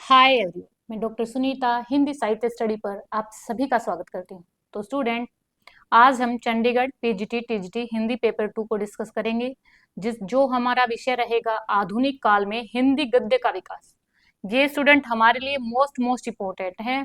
Hi everyone, मैं doctor Sunita Hindi साहित्य study पर आप सभी का स्वागत करती हूँ। तो स्टूडेंट, आज हम Chandigarh PGT TGT Hindi paper 2 को डिस्कस करेंगे, जो हमारा विषय रहेगा आधुनिक काल में हिंदी गद्य का विकास। ये स्टूडेंट हमारे लिए मोस्ट इम्पोर्टेंट है।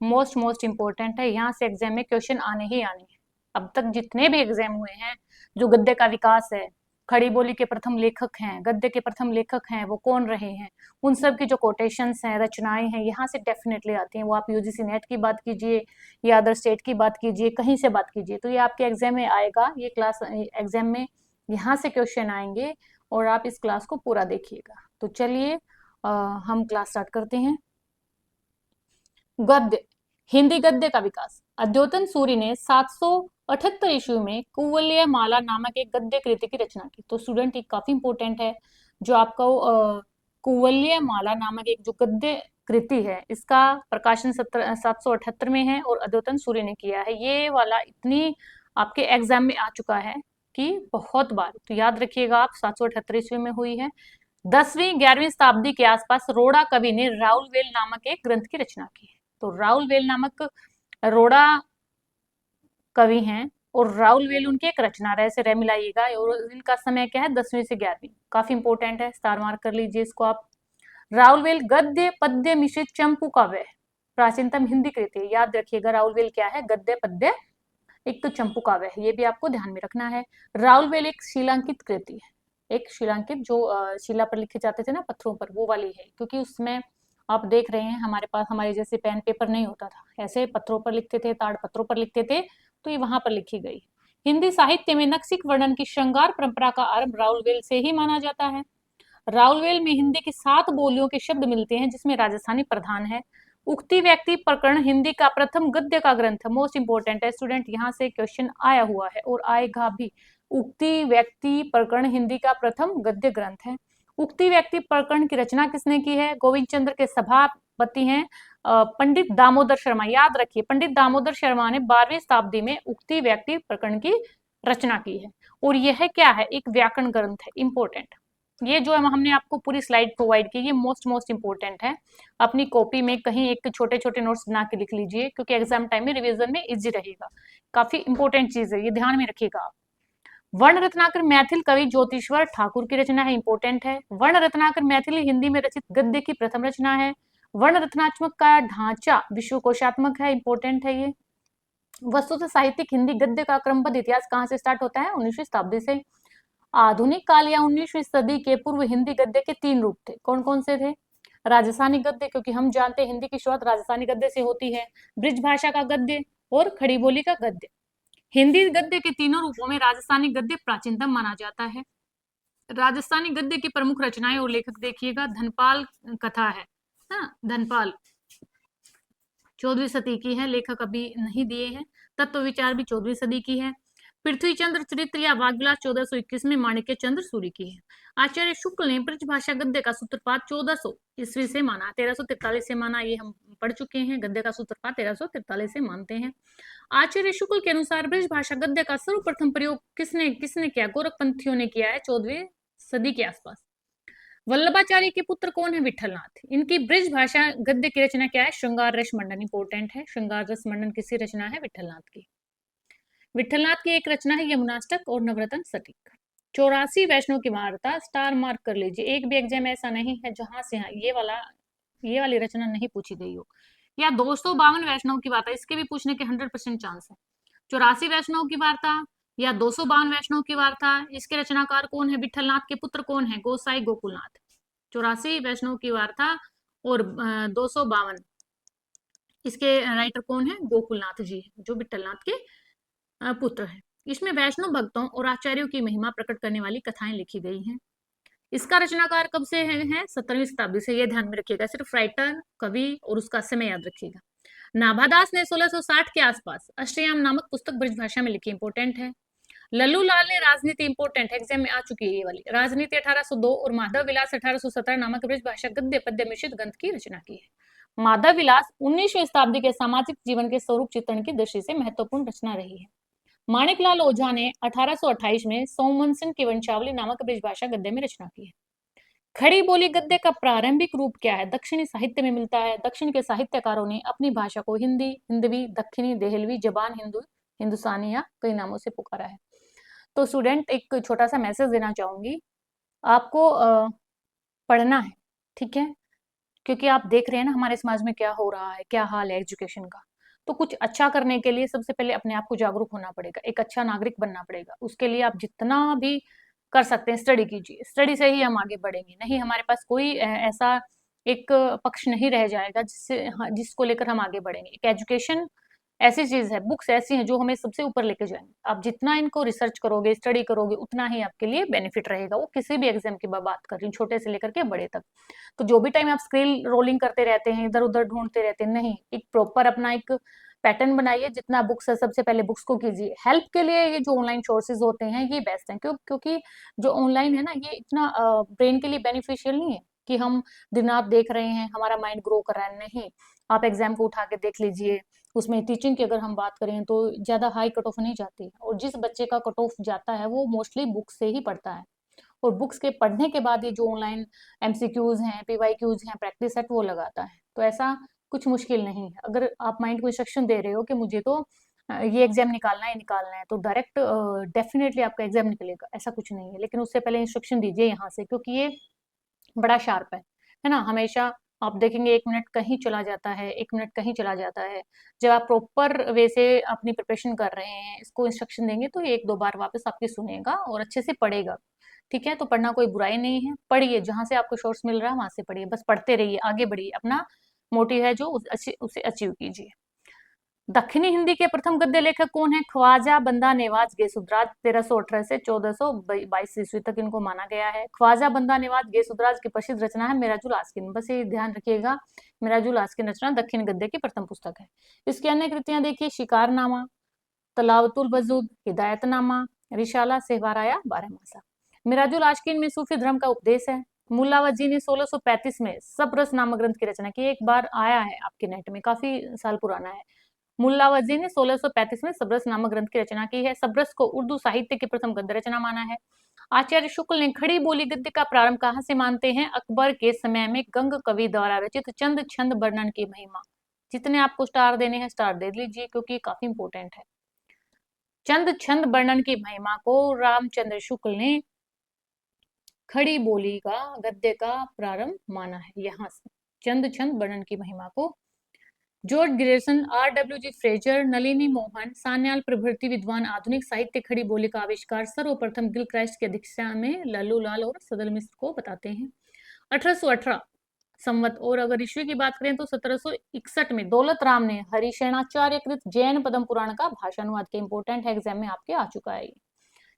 मोस्ट इम्पोर्टेंट है। यहाँ से एग्जाम में क्वेश्चन आने ही आने हैं। अब तक जितने भी एग्जाम हुए हैं, जो गद्य का विकास है, खड़ी बोली के प्रथम लेखक हैं, गद्य के प्रथम लेखक हैं, वो कौन रहे हैं, उन सब की जो कोटेशंस हैं, रचनाएं हैं, यहाँ से डेफिनेटली आती हैं। वो आप यूजीसी नेट की बात कीजिए या अदर स्टेट की बात कीजिए, कहीं से बात कीजिए, तो ये आपके एग्जाम में आएगा। ये क्लास एग्जाम में यहाँ से क्वेश्चन आएंगे और आप इस क्लास को पूरा देखिएगा। तो चलिए हम क्लास स्टार्ट करते हैं। गद्य, हिंदी गद्य का विकास। अद्योतन सूरि ने 778 ईस्वी में कुवलय माला नामक एक गद्य कृति की रचना की। तो स्टूडेंट ये काफी इंपोर्टेंट है, जो आपका कुवलय माला नामक एक जो गद्य कृति है, इसका प्रकाशन 778 में है और अद्योतन सूरि ने किया है। ये वाला इतनी आपके एग्जाम में आ चुका है कि बहुत बार, तो याद रखिएगा आप, 778 ईस्वी में हुई है। 10वीं-11वीं शताब्दी के आसपास रोड़ा कवि ने राउलवेल नामक एक ग्रंथ की रचना की है। तो राउलवेल नामक रोड़ा कवि हैं और राउलवेल उनकी एक रचना है, ऐसे रह मिलाइएगा। और इनका समय क्या है, 10वीं से 11वीं। काफी इंपोर्टेंट है, स्टार मार्क कर लीजिए इसको आप। राउलवेल गद्य पद्य मिश्रित चंपू काव्य प्राचीनतम हिंदी कृति है। याद रखिएगा राउलवेल क्या है, गद्य पद्य, एक तो चंपू काव्य है, ये भी आपको ध्यान में रखना है। राउलवेल एक शिलांकित कृति है, एक शिलांकित, जो शिला पर लिखे जाते थे ना, पत्थरों पर, वो वाली है। क्योंकि उसमें आप देख रहे हैं हमारे पास हमारे जैसे पेन पेपर नहीं होता था, ऐसे पत्थरों पर लिखते थे, ताड़ पत्रों पर लिखते थे, तो ये वहां पर लिखी गई। हिंदी साहित्य में नक्सिक वर्णन की श्रृंगार परंपरा का आरंभ राउलवेल से ही माना जाता है। राउलवेल में हिंदी की 7 बोलियों के शब्द मिलते हैं, जिसमें राजस्थानी प्रधान है। उक्ति व्यक्ति प्रकरण हिंदी का प्रथम गद्य का ग्रंथ, मोस्ट इंपोर्टेंट है स्टूडेंट, यहाँ से क्वेश्चन आया हुआ है और आएगा भी। उक्ति व्यक्ति प्रकरण हिंदी का प्रथम गद्य ग्रंथ है। उक्ति व्यक्ति प्रकरण की रचना किसने की है? गोविंद चंद्र के सभापति हैं पंडित दामोदर शर्मा। याद रखिए, पंडित दामोदर शर्मा ने 12वीं शताब्दी में उक्ति व्यक्ति प्रकरण की रचना की है। और यह क्या है, एक व्याकरण ग्रंथ है, इंपोर्टेंट। ये जो है हमने आपको पूरी स्लाइड प्रोवाइड की, ये मोस्ट इंपोर्टेंट है। अपनी कॉपी में कहीं एक छोटे छोटे नोट्स बना के लिख लीजिए, क्योंकि एग्जाम टाइम में रिवीजन में इजी रहेगा। काफी इंपोर्टेंट चीज है, ये ध्यान में रखिएगा आप। वर्ण रत्नाकर मैथिल कवि ज्योतिश्वर ठाकुर की रचना है, इंपोर्टेंट है। वर्ण रत्नाकर मैथिली हिंदी में रचित गद्य की प्रथम रचना है। वर्ण रत्नात्मक का ढांचा विश्वकोशात्मक है, इंपोर्टेंट है ये। वस्तुतः साहित्यिक हिंदी गद्य का क्रमबद्ध इतिहास कहाँ से स्टार्ट होता है? 19वीं शताब्दी से। आधुनिक काल या 19वीं सदी के पूर्व हिंदी गद्य के 3 रूप थे। कौन कौन से थे? राजस्थानी गद्य, क्योंकि हम जानते हैं हिंदी की शुरुआत राजस्थानी गद्य से होती है। ब्रिज भाषा का गद्य और खड़ी बोली का गद्य। हिंदी गद्य के तीनों रूपों में राजस्थानी गद्य प्राचीनतम माना जाता है। राजस्थानी गद्य की प्रमुख रचनाएं और लेखक देखिएगा। धनपाल कथा है ना, धनपाल 14वीं सदी की है, लेखक अभी नहीं दिए हैं। तत्व विचार भी 14वीं सदी की है। पृथ्वी चंद्र चरित्र या वाग्विलास 1421 में माणिक्य चंद्र सूरी की है। आचार्य शुक्ल ने ब्रज भाषा गद्य का सूत्रपात 1400 ईस्वी से माना, 1343 से माना, ये हम पढ़ चुके हैं। गद्य का सूत्रपात 1343 से मानते हैं। आचार्य शुक्ल के अनुसार ब्रज भाषा गद्य का सर्वप्रथम प्रयोग किसने किसने किया? गोरखपंथियों ने किया है 14वीं सदी के आसपास। वल्लभाचार्य के पुत्र कौन है? विठलनाथ। इनकी ब्रज भाषा गद्य की रचना क्या है? श्रृंगार रस मंडन, इंपोर्टेंट है। श्रृंगार रस मंडन किसकी रचना है? विठलनाथ की। विठलनाथ की एक रचना है यमुनाष्टक और नवरत्न सटीक। 84 वैष्णव की वार्ता, स्टार मार्क कर लीजिए। एक भी एग्जाम ऐसा नहीं है जहां से ये वाली रचना नहीं पूछी गई हो। या 252 वैष्णव की वार्ता, इसके भी पूछने के 100% चांस है। 84 वैष्णव की वार्ता या 252 वैष्णव की वार्ता, इसके रचनाकार कौन है? विठलनाथ के पुत्र कौन है? गोसाई गोकुलनाथ। 84 वैष्णव की वार्ता और 252, इसके राइटर कौन है? गोकुलनाथ जी, जो विठलनाथ के पुत्र है। इसमें वैष्णव भक्तों और आचार्यों की महिमा प्रकट करने वाली कथाएं लिखी गई हैं। इसका रचनाकार कब से है? 17वीं शताब्दी से। ये ध्यान में रखिएगा, सिर्फ राइटर, कवि और उसका समय याद रखिएगा। नाभादास ने 1660 के आसपास अष्टयाम नामक पुस्तक ब्रज भाषा में लिखी, इंपोर्टेंट है। लल्लू लाल ने राजनीति, इंपोर्टेंट एग्जाम में आ चुकी है ये वाली, राजनीति 1802 और माधव विलास 1817 नामक ब्रज भाषा गद्य पद्य मिश्रित ग्रंथ की रचना की है। माधव विलास 19वीं शताब्दी के सामाजिक जीवन के स्वरूप चित्रण की दृष्टि से महत्वपूर्ण रचना रही है। माणिकलाल ओझा ने 1828 में सोमवंशन की वंशावली नामक ब्रजभाषा गद्य में रचना की है। खड़ी बोली गद्य का प्रारंभिक रूप क्या है? दक्षिणी साहित्य में मिलता है। दक्षिण के साहित्यकारों ने अपनी भाषा को हिंदी, हिंदवी, दक्षिणी, देहलवी, जबान हिंदू, हिंदुस्तानी या कई नामों से पुकारा है। तो स्टूडेंट एक छोटा सा मैसेज देना चाहूंगी, आपको पढ़ना है, ठीक है? क्योंकि आप देख रहे हैं ना हमारे समाज में क्या हो रहा है, क्या हाल है एजुकेशन का। तो कुछ अच्छा करने के लिए सबसे पहले अपने आप को जागरूक होना पड़ेगा, एक अच्छा नागरिक बनना पड़ेगा। उसके लिए आप जितना भी कर सकते हैं स्टडी कीजिए, स्टडी से ही हम आगे बढ़ेंगे। नहीं हमारे पास कोई ऐसा एक पक्ष नहीं रह जाएगा जिससे जिसको लेकर हम आगे बढ़ेंगे। एक एजुकेशन ऐसी चीज है, बुक्स ऐसी हैं जो हमें सबसे ऊपर लेके जाएंगे। आप जितना इनको रिसर्च करोगे, स्टडी करोगे, उतना ही आपके लिए बेनिफिट रहेगा। वो किसी भी एग्जाम की बात कर रही हूँ, छोटे से लेकर के बड़े तक। तो जो भी टाइम आप स्क्रीन रोलिंग करते रहते हैं, इधर उधर ढूंढते रहते हैं, नहीं, एक प्रॉपर अपना एक पैटर्न बनाइए। जितना बुक्स है सबसे पहले बुक्स को कीजिए। हेल्प के लिए ये जो ऑनलाइन सोर्सेज होते हैं ये बेस्ट हैं, क्योंकि जो ऑनलाइन है ना ये इतना ब्रेन के लिए बेनिफिशियल नहीं है कि हम दिन रात देख रहे हैं, हमारा माइंड ग्रो कर रहा है। नहीं, आप एग्जाम को उठा के देख लीजिए। उसमें टीचिंग की अगर हम बात करें तो ज्यादा हाई कट ऑफ नहीं जाती है, और जिस बच्चे का कट ऑफ जाता है वो मोस्टली बुक से ही पढ़ता है। और बुक्स के पढ़ने के बाद ये जो ऑनलाइन एमसीक्यूज हैं, पीवाईक्यूज हैं, प्रैक्टिस सेट वो लगाता है। तो ऐसा कुछ मुश्किल नहीं है। अगर आप माइंड को इंस्ट्रक्शन दे रहे हो कि मुझे तो ये एग्जाम निकालना है निकालना है, तो डायरेक्ट डेफिनेटली आपका एग्जाम निकलेगा, ऐसा कुछ नहीं है। लेकिन उससे पहले इंस्ट्रक्शन दीजिए यहाँ से, क्योंकि ये बड़ा शार्प है ना? हमेशा आप देखेंगे 1 मिनट कहीं चला जाता है, 1 मिनट कहीं चला जाता है। जब आप प्रॉपर वे से अपनी प्रिपरेशन कर रहे हैं, इसको इंस्ट्रक्शन देंगे तो ये 1-2 बार वापस आपकी सुनेगा और अच्छे से पढ़ेगा। ठीक है? तो पढ़ना कोई बुराई नहीं है, पढ़िए, जहां से आपको सोर्स मिल रहा है वहां से पढ़िए, बस पढ़ते रहिए, आगे बढ़िए। अपना मोटिव है जो उसे अचीव कीजिए। दक्षिणी हिंदी के प्रथम गद्य लेखक कौन है? ख्वाजा बंदा नेवाज गेसुद्राज, 1318 से 1422 ईस्वी तक इनको माना गया है। ख्वाजा बंदा नेवाज गेसुद्राज की प्रसिद्ध रचना है मिराजुल आस्किन। बस ये ध्यान रखिएगा, मिराजुल आस्किन रचना दक्षिण गद्य की प्रथम पुस्तक है। इसकी अन्य कृतियां देखिए, शिकारनामा, तलावतुल वजूद, हिदायतनामा, रिशाला, सहवाराया, बारहमासा। मिराजुल आस्किन में सूफी धर्म का उपदेश है। मुल्लावजी ने 1635 में सबरस नामक ग्रंथ की रचना की। एक बार आया है आपके नेट में, काफी साल पुराना है। मुल्ला वजी ने 1635 में सबरस नामक ग्रंथ की रचना की है। सबरस को उर्दू साहित्य की प्रथम गद्य रचना माना है। आचार्य शुक्ल ने खड़ी बोली गद्य का प्रारंभ कहाँ से मानते हैं? अकबर के समय में गंग कवि द्वारा रचित चंद छंद वर्णन की महिमा। जितने आपको स्टार देने हैं स्टार दे लीजिए, क्योंकि काफी इंपोर्टेंट है। चंद छंद वर्णन की महिमा को रामचंद्र शुक्ल ने खड़ी बोली का गद्य का प्रारंभ माना है। यहाँ से चंद छंद वर्णन की महिमा को George Grayson, R.W.G. Fraser, Nalini Mohan, Sanyal प्रभृति विद्वान आधुनिक साहित्य खड़ी बोली का आविष्कार सर्वप्रथम गिलक्राइस्ट की अध्यक्षता में लल्लू लाल और सदल मिश्र को बताते हैं। 1818 संवत। और अगर ईस्वी की बात करें तो 1761 में दौलत राम ने हरिशेणाचार्य कृत जैन पदम पुराण का भाषानुवाद किया। इंपोर्टेंट है, एग्जाम में आपके आ चुका है।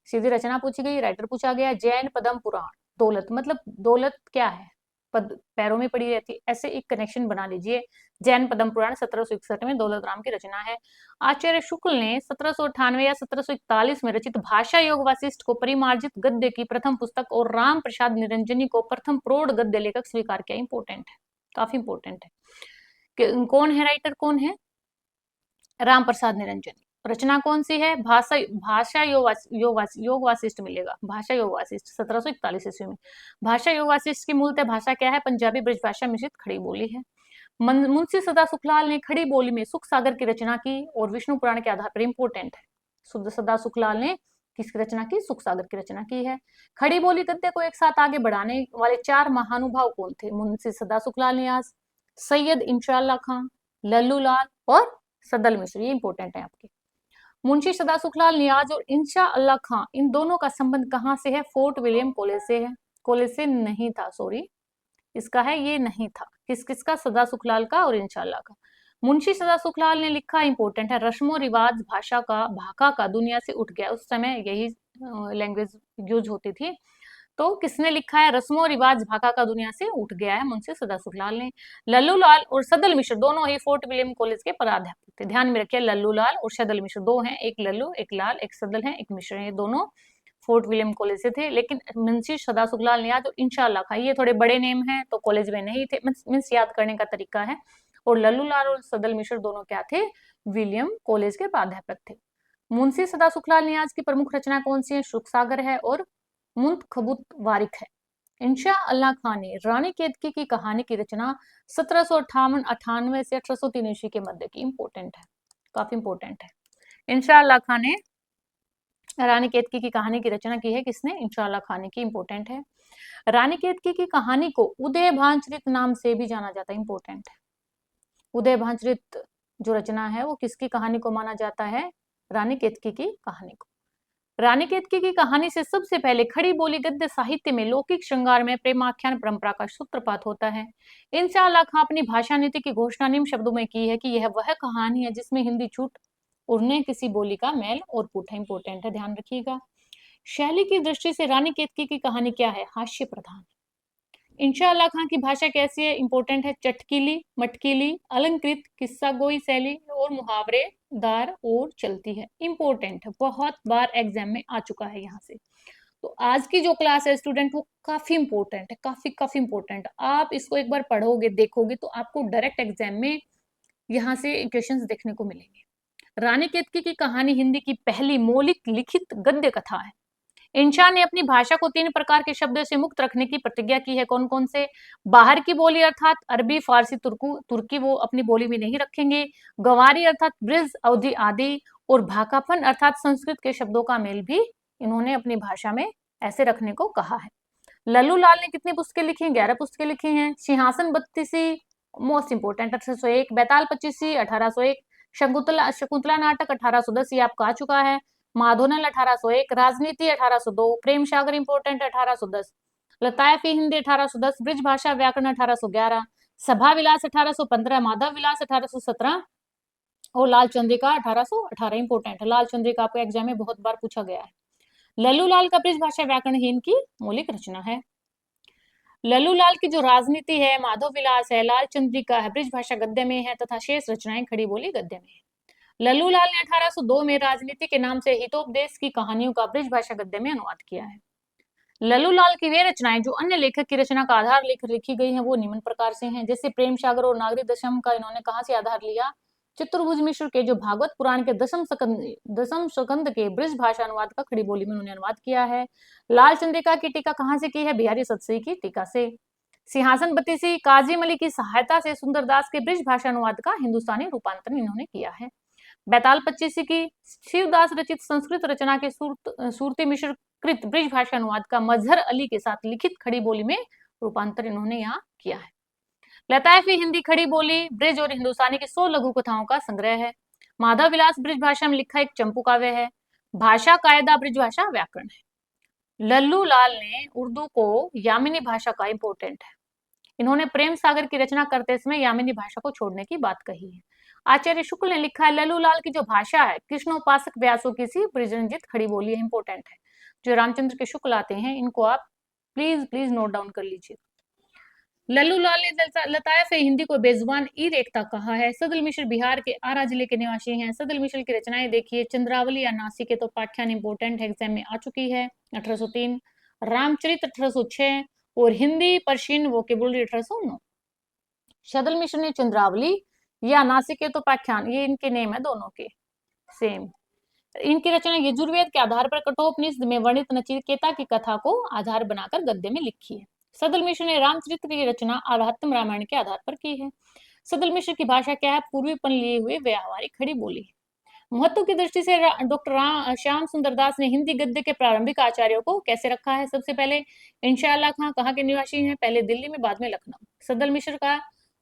सीधी रचना पूछी गई, राइटर पूछा गया, जैन पदम पुराण। दौलत मतलब दौलत क्या है? पद पैरों में पड़ी रहती है, ऐसे एक कनेक्शन बना लीजिए। जैन पदम पुराण 1761 में दौलत राम की रचना है। आचार्य शुक्ल ने 1798 या 1741 में रचित भाषा योग वासिष्ठ को परिमार्जित गद्य की प्रथम पुस्तक और राम प्रसाद निरंजनी को प्रथम प्रौढ़ गद्य लेखक स्वीकार किया। इंपोर्टेंट है, काफी इंपोर्टेंट है। कौन है राइटर, कौन है? राम प्रसाद निरंजनी। रचना कौन सी है? भाषा योग वासिष्ठ मिलेगा, भाषा योग वासिष्ठ 1741 ईस्वी में। भाषा योग वासिष्ठ की मूलतः भाषा क्या है? पंजाबी ब्रजभाषा मिश्रित खड़ी बोली है। मुंशी सदा सुखलाल ने खड़ी बोली में सुख सागर की रचना की और विष्णु पुराण के आधार पर। इंपोर्टेंट है, सदा सुखलाल ने किसकी रचना की? सुख सागर की रचना की है। खड़ी बोली गद्य को एक साथ आगे बढ़ाने वाले 4 महानुभाव कौन थे? मुंशी सदा सुखलाल नियाज, सैयद इंशाअल्लाह खां, लल्लू लाल और सदल मिश्र। ये इंपोर्टेंट है आपके। मुंशी सदा सुखलाल नियाज और इंशा अल्लाह खां, इन दोनों का संबंध कहां से है? फोर्ट विलियम कॉलेज से है। कॉलेज से नहीं था, सॉरी, इसका है, ये नहीं था। किसका? सदा सुखलाल का और इंशाअल्लाह का। मुंशी सदा सुखलाल ने लिखा, इंपोर्टेंट है, रस्मो रिवाज भाषा का भाका का दुनिया से उठ गया। उस समय यही लैंग्वेज यूज होती थी। तो किसने लिखा है? रस्मो रिवाज भाका का दुनिया से उठ गया है, मुंशी सदा सुखलाल ने। लल्लू लाल और सदल मिश्र दोनों ही फोर्ट विलियम कॉलेज के पराध्यापक थे। ध्यान में रखिए, लल्लू लाल और सदल मिश्र दो हैं, एक लल्लू, एक लाल, एक सदल है, एक मिश्र है। ये दोनों फोर्ट विलियम कॉलेज से थे। लेकिन मुंशी सदा सुखलाल नियाज और इंशाअल्लाह खां, ये थोड़े बड़े नेम हैं तो कॉलेज में नहीं थे, मीन्स याद करने का तरीका है। और लल्लू लाल और सदल मिश्र दोनों क्या थे? विलियम कॉलेज के प्राध्यापक थे। मुंशी सदा सुखलाल नियाज की प्रमुख रचना कौन सी है? सुख सागर है और मुंतखबुत वारिक है। इंशा अल्लाह खान ने रानी केतकी की कहानी की रचना 1758-98 से 1803 ईस्वी के मध्य की। इंपॉर्टेंट है, काफी इंपॉर्टेंट है। इंशा अल्लाह खान ने रानी केतकी की कहानी की रचना की है। किसने? इंशा अल्लाह खान ने की। इंपॉर्टेंट है। रानी केतकी की कहानी को उदय भानचरित नाम से भी जाना जाता है। इंपॉर्टेंट है। उदय भानचरित जो रचना है वो किसकी कहानी को माना जाता है? रानी केतकी की कहानी को। रानी केतकी की कहानी से सबसे पहले खड़ी बोली गद्य साहित्य में लौकिक श्रृंगार में प्रेमाख्यान परंपरा का सूत्रपात होता है। इंशा अल्लाह खां अपनी भाषा नीति की घोषणा निम्न शब्दों में की है कि यह वह कहानी है जिसमें हिंदी छूट और न किसी बोली का मेल और पुट है। इंपॉर्टेंट है, ध्यान रखिएगा। शैली की दृष्टि से रानी केतकी की कहानी क्या है? हास्य प्रधान। इंशा अल्लाह खां की भाषा कैसी है? इंपॉर्टेंट है। चटकीली, मटकीली, अलंकृत, किस्सा गोई शैली और मुहावरेदार और चलती है। इंपॉर्टेंट है, बहुत बार एग्जाम में आ चुका है यहाँ से। तो आज की जो क्लास है स्टूडेंट वो काफी इंपॉर्टेंट है, काफी इंपॉर्टेंट। आप इसको एक बार पढ़ोगे, देखोगे तो आपको डायरेक्ट एग्जाम में यहाँ से क्वेश्चंस देखने को मिलेंगे। रानी केतकी की कहानी हिंदी की पहली मौलिक लिखित गद्य कथा है। इंशा ने अपनी भाषा को 3 प्रकार के शब्दों से मुक्त रखने की प्रतिज्ञा की है। कौन कौन से? बाहर की बोली अर्थात अरबी, फारसी, तुर्की वो अपनी बोली में नहीं रखेंगे। गंवारी अर्थात ब्रिज, अवधी आदि, और भाकापन अर्थात संस्कृत के शब्दों का मेल भी इन्होंने अपनी भाषा में ऐसे रखने को कहा है। लल्लू लाल ने कितनी पुस्तकें लिखी हैं? 11 पुस्तकें लिखी हैं। सिंहासन बत्तीसी मोस्ट इंपोर्टेंट 1801, बैताल पच्चीसी 1801, शकुंतला नाटक 1810 ये आपका आ चुका है। माधोनल 1801, राजनीति 1802, प्रेम सागर इंपोर्टेंट 1810, लतायफी हिंदी 1810, ब्रिज भाषा व्याकरण 1811, सभा विलास 1815, माधव विलास 1817 और लाल चंद्रिका 1818। इंपोर्टेंट है, लाल चंद्रिका आपको एग्जाम में बहुत बार पूछा गया है। लल्लू लाल का ब्रिज भाषा व्याकरण ही इनकी मौलिक रचना है। लल्लू लाल की जो राजनीति है, माधव विलास है, लाल चंद्रिका है, ब्रिज भाषा गद्य में है तथा शेष रचनाएं खड़ी बोली गद्य में है। लल्लू लाल ने 1802 में राजनीति के नाम से हितोपदेश की कहानियों का ब्रिज भाषा गद्य में अनुवाद किया है। लल्लू लाल की वे रचनाएं जो अन्य लेखक की रचना का आधार लेकर लिखी गई हैं वो निम्न प्रकार से हैं। जैसे प्रेम सागर और नागरी दशम का इन्होंने कहां से आधार लिया? चित्रभुज मिश्र के जो भागवत पुराण के दसम स्कंद के ब्रिज भाषा अनुवाद का खड़ी बोली में उन्होंने अनुवाद किया है। लाल चंद्रिका की टीका कहां से की है? बिहारी सतसई की टीका से। सिंहासन बत्तीसी काजिम अली की सहायता से सुंदरदास के ब्रिज भाषा अनुवाद का हिंदुस्तानी रूपांतरण इन्होंने किया है। बैताल पच्चीसी की शिवदास रचित संस्कृत रचना के सूरती मिश्र कृत ब्रिज भाषा अनुवाद का मजहर अली के साथ लिखित खड़ी बोली में रूपांतर इन्होंने यहाँ किया है। लतायफी हिंदी खड़ी बोली, ब्रिज और हिंदुस्तानी की 100 लघु कथाओं का संग्रह है। माधव विलास ब्रिज भाषा में लिखा एक चंपू काव्य है। भाषा कायदा ब्रिज भाषा व्याकरण है। लल्लू लाल ने उर्दू को यामिनी भाषा का इंपोर्टेंट है। इन्होंने प्रेम सागर की रचना करते समय यामिनी भाषा को छोड़ने की बात कही है। आचार्य शुक्ल ने लिखा है लल्लू लाल की जो भाषा है कृष्णोपासक व्यासों की सी ब्रिजंजित खड़ी बोली है। इंपोर्टेंट है। जो रामचंद्र के शुक्ल आते हैं इनको आप प्लीज प्लीज नोट डाउन कर लीजिए। लल्लू लाल ने लतायफ हिंदी को बेजुबान ई रेखता कहा है। सदल मिश्र बिहार के आरा जिले के निवासी हैं। सदल मिश्र की रचनाएं देखिए, चंद्रावली या नासिक के तो पाठ्यान इंपोर्टेंट एग्जाम में आ चुकी है 1803, रामचरित 1806 और हिंदी पर्शियन वोकेबुलरी 1809। सदल मिश्र ने चंद्रावली या नासिक के तो पाठ्यान, ये इनके नेम है दोनों के सेम। इनकी रचना यजुर्वेद के आधार पर कठोपनिषद में वर्णित नचिकेता की कथा को आधार बनाकर गद्य में लिखी है। सदल मिश्र ने रामचरित्र की रचना आध्यात्म रामायण के आधार पर की है। सदल मिश्र की भाषा क्या है? पूर्वीपन लिए हुए व्यावहारिक खड़ी बोली है। महत्व की दृष्टि से डॉक्टर श्याम सुंदर दास ने हिंदी गद्य के प्रारंभिक आचार्यों को कैसे रखा है? सबसे पहले इंशा अल्लाह खां कहाँ के निवासी हैं? पहले दिल्ली में, बाद में लखनऊ। सदल मिश्र का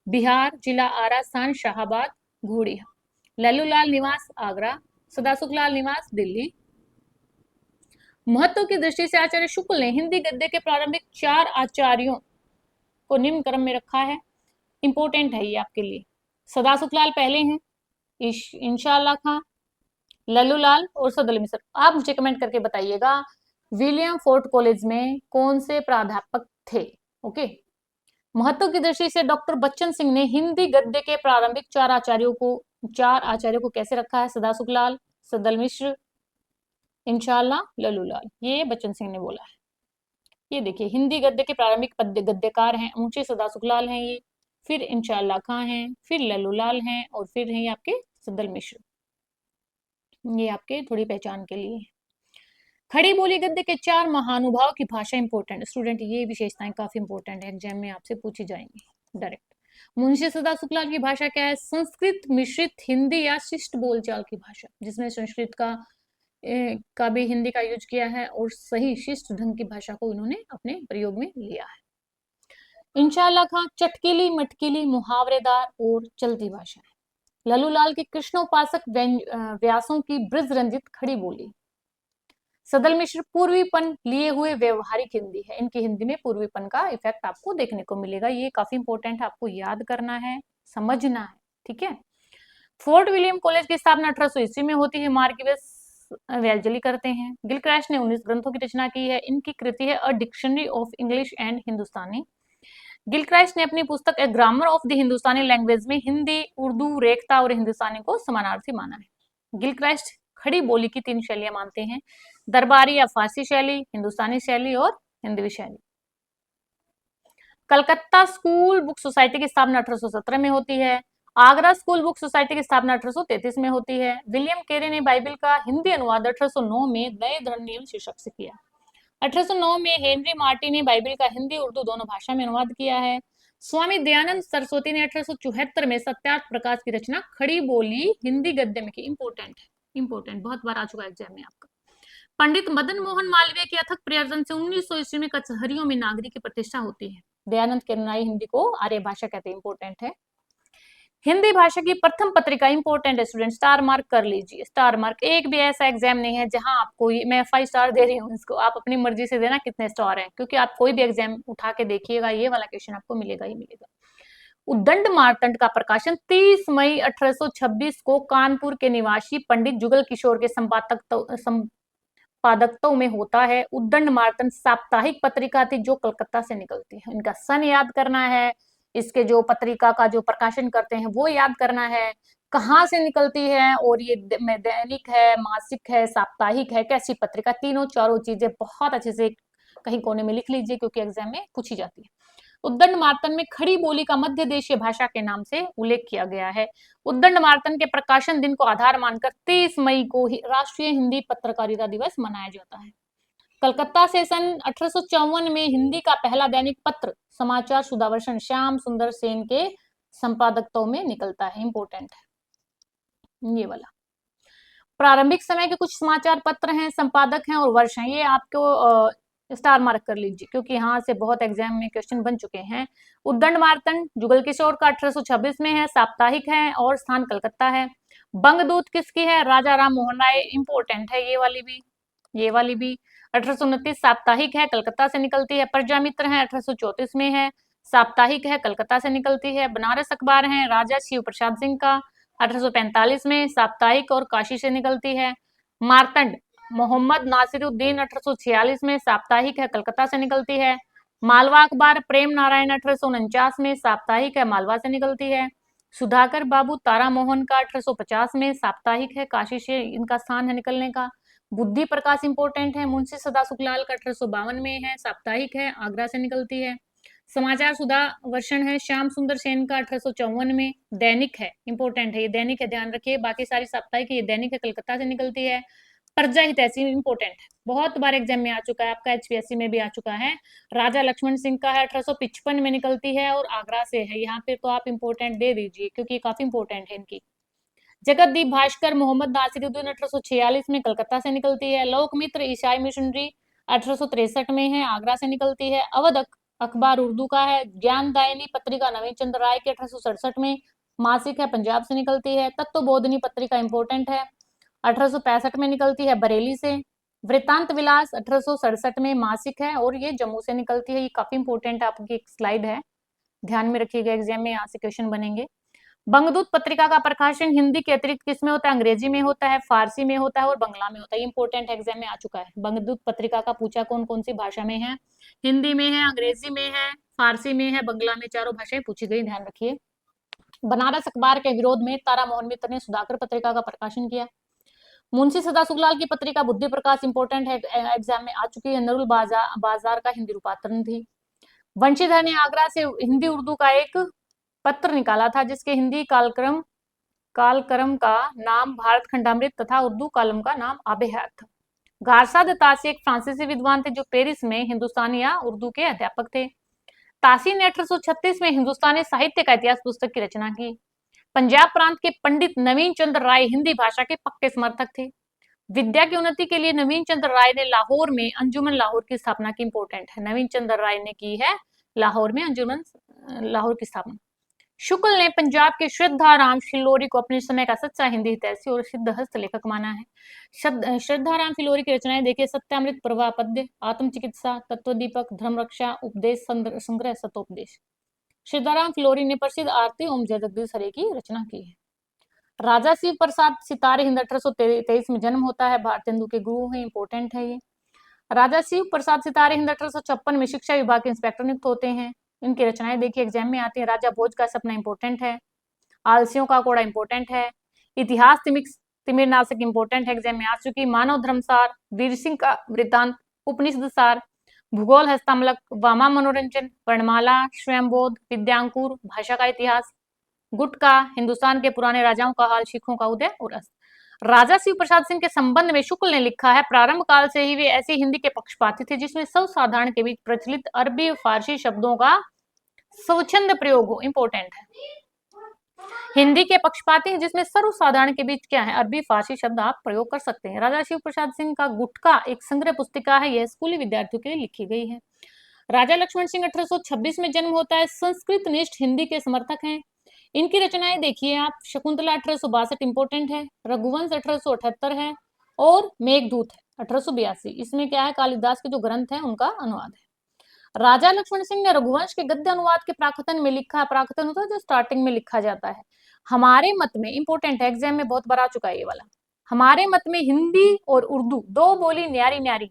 बिहार, जिला आरा, स्थान शाहाबाद, घोड़िया। लल्लू लाल निवास आगरा, सदासुखलाल निवास दिल्ली। महत्व की दृष्टि से आचार्य शुक्ल ने हिंदी गद्य के प्रारंभिक 4 आचार्यों को निम्न क्रम में रखा है। इंपोर्टेंट है ये आपके लिए। सदासुखलाल पहले हैं, इंशा अल्लाह खां, लल्लू लाल और सदल मिश्र। आप मुझे कमेंट करके बताइएगा विलियम फोर्ट कॉलेज में कौन से प्राध्यापक थे। ओके। महत्व की दृष्टि से डॉक्टर बच्चन सिंह ने हिंदी गद्य के प्रारंभिक 4 आचार्यों को कैसे रखा है? सदासुखलाल, सदल मिश्र, इंशाअल्लाह, लल्लू लाल। ये बच्चन सिंह ने बोला है। ये देखिए हिंदी गद्य के प्रारंभिक पद्य गद्यकार हैं, ऊंचे सदासुखलाल हैं ये, फिर इंशाअल्लाह खां हैं, फिर लल्लू लाल हैं और फिर हैं आपके सदल मिश्र। ये आपके थोड़ी पहचान के लिए। खड़ी बोली गद्य के 4 महानुभाव की भाषा इंपॉर्टेंट। स्टूडेंट ये विशेषताएं काफी इंपॉर्टेंट है, एग्जाम में आपसे पूछी जाएंगी डायरेक्ट। मुंशी सदा शुक्लाल की भाषा क्या है? संस्कृत मिश्रित हिंदी या शिष्ट बोलचाल की भाषा, जिसमें संस्कृत का भी हिंदी का यूज किया है और सही शिष्ट ढंग की भाषा को इन्होंने अपने प्रयोग में लिया है। इंशाल्लाह खां चटकीली मटकीली मुहावरेदार और चलती भाषा है। लल्लूलाल की कृष्णोपासक व्यासों की ब्रज रंजित खड़ी बोली। सदल मिश्र पूर्वीपन लिए हुए व्यवहारिक हिंदी है। इनकी हिंदी में पूर्वीपन का इफेक्ट आपको देखने को मिलेगा। ये काफी इंपॉर्टेंट है, आपको याद करना है, समझना है, ठीक है। फोर्ट विलियम कॉलेज की स्थापना 1800 ईस्वी में होती है। मार्किवेस वेल्जली करते हैं। गिलक्रास्ट ने 19 ग्रंथों की रचना की है। इनकी कृति है a dictionary of English and Hindustani. Gilchrist ने अपनी पुस्तक a grammar of the Hindustani language में हिंदी, उर्दू, रेखता और हिंदुस्तानी को समानार्थी माना है। गिलक्रास्ट खड़ी बोली की 3 शैलियां मानते हैं: दरबारी या फारसी शैली, हिंदुस्तानी शैली और हिंदवी शैली। कलकत्ता स्कूल बुक सोसाइटी की स्थापना 1817 में होती है। आगरा स्कूल बुक सोसाइटी की स्थापना 1833 में होती है। विलियम केरी ने बाइबल का हिंदी अनुवाद 1809 में नए धर्म नियम शीर्षक से किया। 1809 में हेनरी मार्टी ने बाइबल का हिंदी उर्दू दोनों भाषा में अनुवाद किया है। स्वामी दयानंद सरस्वती ने 1874 में सत्यार्थ प्रकाश की रचना खड़ी बोली हिंदी गद्य में की। इंपॉर्टेंट है, इंपॉर्टेंट, बहुत बार आ चुका है एग्जाम में आपका। पंडित मदन मोहन मालवीय के अथक प्रयत्न से 1900 ईस्वी में कचहरियों में नागरिक की प्रतिष्ठा होती है। दयानंद किरनाई हिंदी को आर्य भाषा कहते हैं। इंपॉर्टेंट है। हिंदी भाषा की प्रथम पत्रिका इंपॉर्टेंट है स्टूडेंट, स्टार मार्क कर लीजिए। स्टार मार्क, एक भी ऐसा एग्जाम नहीं है जहां आपको मैं 5 स्टार दे रही हूँ इसको, आप अपनी मर्जी से देना कितने स्टार हैं, क्योंकि आप कोई भी एग्जाम उठा के देखिएगा ये वाला क्वेश्चन आपको मिलेगा ही मिलेगा। उद्दंड मार्तंड का प्रकाशन 30 मई 1826 को कानपुर के निवासी पंडित जुगल किशोर के संपादकत्व में होता है। उद्दंड मार्तंड साप्ताहिक पत्रिका थी जो कलकत्ता से निकलती है। इनका सन याद करना है, इसके जो पत्रिका का जो प्रकाशन करते हैं वो याद करना है, कहाँ से निकलती है, और ये दैनिक है, मासिक है, साप्ताहिक है, कैसी पत्रिका, तीनों चारों चीजें बहुत अच्छे से कहीं कोने में लिख लीजिए क्योंकि एग्जाम में पूछी जाती है। उद्दंड मार्तन में खड़ी बोली का मध्य देशीय भाषा के नाम से उल्लेख किया गया है। उद्दंड मार्तन के प्रकाशन दिन को आधार मानकर 30 मई को ही राष्ट्रीय हिंदी पत्रकारिता दिवस मनाया जाता है। कलकत्ता से सन 1854 में हिंदी का पहला दैनिक पत्र समाचार सुधावर्षण श्याम सुंदर सेन के संपादकत्व में निकलता है। इंपॉर्टेंट है ये वाला। प्रारंभिक समय के कुछ समाचार पत्र हैं, संपादक हैं और वर्ष हैं, ये आपको स्टार मार्क कर लीजिए क्योंकि यहाँ से बहुत एग्जाम में क्वेश्चन बन चुके हैं। उद्दंड मार्तंड जुगल किशोर का 1826 में है, साप्ताहिक है और स्थान कलकत्ता है। बंगदूत किसकी है? राजा राम मोहन राय। इंपॉर्टेंट है ये वाली भी, ये वाली भी। 1829 साप्ताहिक है, कलकत्ता से निकलती है। प्रजामित्र है, 1834 में है, साप्ताहिक है, कलकत्ता से निकलती है। बनारस अखबार है राजा शिव प्रसाद सिंह का, 1845 में, साप्ताहिक और काशी से निकलती है। मार्तंड मोहम्मद नासिरुद्दीन 1846 में, साप्ताहिक है, कलकत्ता से निकलती है। मालवा अखबार प्रेम नारायण 1849 में, साप्ताहिक है, मालवा से निकलती है। सुधाकर बाबू तारा मोहन का 1850 में, साप्ताहिक है, काशी से इनका स्थान है निकलने का। बुद्धि प्रकाश इंपोर्टेंट है, मुंशी सदा सुखलाल का 1852 में है, साप्ताहिक है, आगरा से निकलती है। समाचार सुधा वर्षण है श्याम सुंदर सेन का 1854 में, दैनिक है, इंपोर्टेंट है, ये दैनिक है, ध्यान रखिए, बाकी सारी साप्ताहिक ये दैनिक है, कलकत्ता से निकलती है। प्रजा हितैषी इंपोर्टेंट है, बहुत बार एग्जाम में आ चुका है, आपका एचपीएससी में भी आ चुका है। राजा लक्ष्मण सिंह का है, 1855 में निकलती है और आगरा से है। यहाँ पे तो आप इंपोर्टेंट दे दीजिए क्योंकि काफी इंपोर्टेंट है इनकी। जगतदीप भास्कर मोहम्मद नासिरुद्दीन 1846 में, कलकत्ता से निकलती है। लोकमित्र ईसाई मिशनरी 1863 में है, आगरा से निकलती है। अवध अखबार उर्दू का है। ज्ञानदायिनी पत्रिका नवीन चंद्र राय के 1867 में, मासिक है, पंजाब से निकलती है। तत्वबोधिनी पत्रिका इंपोर्टेंट है, 1865 में निकलती है, बरेली से। वृत्तांत विलास 1867 में, मासिक है और ये जम्मू से निकलती है। ये काफी इंपोर्टेंट आपकी एक स्लाइड है, ध्यान में रखिएगा, एग्जाम में यहाँ से क्वेश्चन बनेंगे। बंगदूत पत्रिका का प्रकाशन हिंदी के अतिरिक्त किस में होता है? अंग्रेजी में होता है, फारसी में होता है और बंगला में होता है। इंपोर्टेंट एग्जाम में आ चुका है। बंगदूत पत्रिका का पूछा कौन कौन सी भाषा में है? हिंदी में है, अंग्रेजी में है, फारसी में है, बंगला में, चारों भाषाएं पूछी गई, ध्यान रखिए। बनारस अखबार के विरोध में तारा मोहन मित्र ने सुधाकर पत्रिका का प्रकाशन किया। मुंशी सदा सुखलाल की पत्रिका बुद्धि प्रकाश इंपोर्टेंट है, एग्जाम में आ चुकी है। नरुल बाजार का हिंदी रूपांतरण थी। वंशीधर ने आगरा से हिंदी उर्दू का एक पत्र निकाला था जिसके हिंदी कालक्रम का नाम भारत खंडामृत तथा उर्दू कॉलम का नाम आबे हयात था। गारसाद तासी एक फ्रांसीसी विद्वान थे जो पेरिस में हिंदुस्तानी या उर्दू के अध्यापक थे। तासी ने 1836 में हिंदुस्तानी साहित्य का इतिहास पुस्तक की रचना की। पंजाब प्रांत के पंडित नवीन चंद्र राय हिंदी भाषा के पक्के समर्थक थे। विद्या की उन्नति के लिए नवीन चंद्र राय ने लाहौर में अंजुमन लाहौर की स्थापना की। इंपोर्टेंट है, नवीन चंद्र राय ने की है लाहौर में अंजुमन लाहौर की स्थापना। शुक्ल ने पंजाब के श्रद्धाराम फिलोरी को अपने समय का सच्चा हिंदी हितैषी और सिद्ध हस्त लेखक माना है। श्रद्धाराम फिलोरी की रचनाएं देखिए, सत्यामृत प्रवाह पद्य, आत्मचिकित्सा, तत्वदीपक, धर्मरक्षा, उपदेश संग्रह, सतोपदेश। श्रद्धाराम फिलोरी ने प्रसिद्ध आरती ओम जगदीश हरे की रचना की है। राजा शिव प्रसाद सितारे हिंद 1823 में जन्म होता है, भारतेंदु के गुरु हैं, इंपोर्टेंट है ये। राजा शिव प्रसाद सितारे हिंद 1856 में शिक्षा विभाग के इंस्पेक्टर नियुक्त होते हैं। इनकी रचनाएं देखिए, एग्जाम में आती है। राजा भोज का सपना इंपोर्टेंट है। आलसियों का कोड़ा इंपोर्टेंट है। इतिहास तिमिर नाशक इंपोर्टेंट है, एग्जाम में आ चुकी। मानव धर्मसार, वीर सिंह का वृत्तांत, उपनिषद सार, भूगोल हस्तामलक, वामा मनोरंजन, वर्णमाला, स्वयंबोध, विद्यांकुर, भाषा का इतिहास, गुटका, हिंदुस्तान के पुराने राजाओं का हाल, सिखों का उदय और अस्त। राजा शिव प्रसाद सिंह के संबंध में शुक्ल ने लिखा है, प्रारंभ काल से ही वे ऐसी हिंदी के पक्षपाती थे जिसमें सर्वसाधारण के बीच प्रचलित अरबी फारसी शब्दों का स्वच्छंद प्रयोग हो। इंपोर्टेंट है, हिंदी के पक्षपाती हैं जिसमें सर्वसाधारण के बीच क्या है, अरबी फारसी शब्द आप प्रयोग कर सकते हैं। राजा शिव प्रसाद सिंह का गुटका एक संग्रह पुस्तिका है, यह स्कूली विद्यार्थियों के लिए लिखी गई है। राजा लक्ष्मण सिंह 1826 में जन्म होता है, संस्कृत निष्ठ हिंदी के समर्थक हैं। इनकी रचनाएं देखिए आप, शकुंतला 1862 इंपोर्टेंट है, रघुवंश 1878 है और मेघदूत है 1882। इसमें क्या है, कालिदास के जो ग्रंथ हैं उनका अनुवाद है। राजा लक्ष्मण सिंह ने रघुवंश के गद्य अनुवाद के प्राकथन में लिखा, प्राकथन होता है जो स्टार्टिंग में लिखा जाता है। हमारे मत में, इंपोर्टेंट है, एग्जाम में बहुत बार आ चुका है ये वाला, हमारे मत में हिंदी और उर्दू दो बोली न्यारी न्यारी।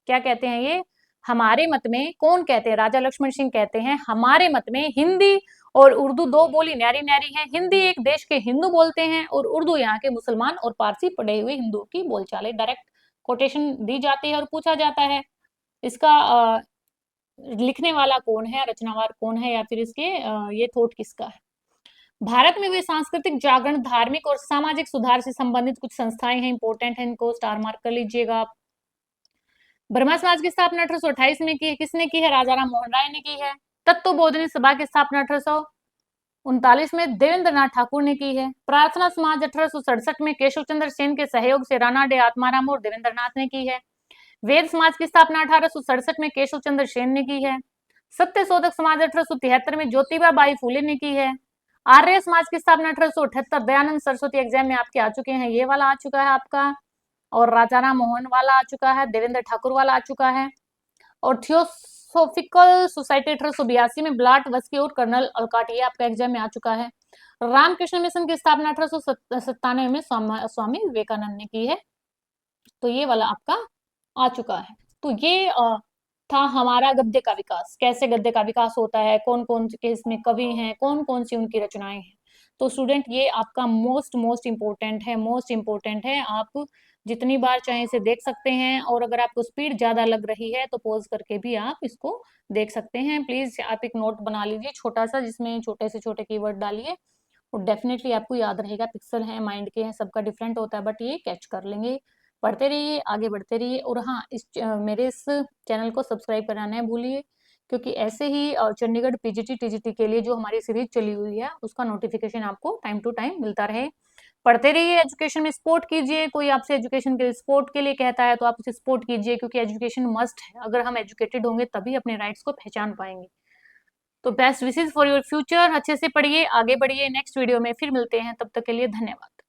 क्या कहते हैं ये, हमारे मत में, कौन कहते हैं, राजा लक्ष्मण सिंह कहते हैं हमारे मत में हिंदी और उर्दू दो बोली न्यारी न्यारी है। हिंदी एक देश के हिंदू बोलते हैं और उर्दू यहाँ के मुसलमान और पारसी पढ़े हुए हिंदुओं की बोलचाल है। डायरेक्ट कोटेशन दी जाती है और पूछा जाता है इसका लिखने वाला कौन है, रचनाकार कौन है, या फिर इसके ये थॉट किसका है। भारत में वे सांस्कृतिक जागरण, धार्मिक और सामाजिक सुधार से संबंधित कुछ संस्थाएं हैं, इंपोर्टेंट है, इनको स्टार मार्क कर लीजिएगा आप। ब्रह्मा समाज की स्थापना 1828 में की है, किसने की है, राजाराम मोहन राय ने की है। तत्व बोधनी सभा की स्थापना 1839 में देवेंद्र नाथ ठाकुर ने की है। प्रार्थना समाज 1867 में केशव चंद्र सेन के सहयोग से राणा डे आत्माराम और देवेंद्र नाथ ने की है। वेद समाज की स्थापना 1867 में केशव चंद्र सेन ने की है। सत्य शोधक समाज 1873 में ज्योतिबा बाई फूले ने की है। आर्य समाज की स्थापना 1878 दयानंद सरस्वती, एग्जाम में आपके आ चुके हैं, ये वाला आ चुका है आपका, और राजाराम मोहन वाला आ चुका है, देवेंद्र ठाकुर वाला आ चुका है। और थियोसोफिकल सोसाइटी 1882 में ब्लाट वस्की और कर्नल अलकाट, ये आपका एग्जाम में आ चुका है। रामकृष्ण मिशन की स्थापना 1897 में स्वामी विवेकानंद ने की है, तो ये वाला आपका आ चुका है। तो ये था हमारा गद्य का विकास, कैसे गद्य का विकास होता है, कौन कौन के इसमें कवि हैं, कौन कौन सी उनकी रचनाएं हैं। तो स्टूडेंट ये आपका मोस्ट इम्पोर्टेंट है। आप जितनी बार चाहे इसे देख सकते हैं, और अगर आपको स्पीड ज्यादा लग रही है तो पॉज करके भी आप इसको देख सकते हैं। प्लीज आप एक नोट बना लीजिए छोटा सा, जिसमें छोटे से छोटे कीवर्ड डालिए, और डेफिनेटली आपको याद रहेगा। पिक्सल है, माइंड के हैं, सबका डिफरेंट होता है, बट ये कैच कर लेंगे। पढ़ते रहिए, आगे बढ़ते रहिए, और हाँ, मेरे इस चैनल को सब्सक्राइब कराना है भूलिए, क्योंकि ऐसे ही चंडीगढ़ पीजीटी टीजीटी के लिए जो हमारी सीरीज चली हुई है उसका नोटिफिकेशन आपको टाइम टू टाइम मिलता रहे। पढ़ते रहिए, एजुकेशन में सपोर्ट कीजिए। कोई आपसे एजुकेशन के सपोर्ट के लिए कहता है तो आप उसे सपोर्ट कीजिए, क्योंकि एजुकेशन मस्ट है। अगर हम एजुकेटेड होंगे तभी अपने राइट्स को पहचान पाएंगे। तो best wishes for your future. अच्छे से पढ़िए, आगे बढ़िए। नेक्स्ट वीडियो में फिर मिलते हैं, तब तक के लिए धन्यवाद।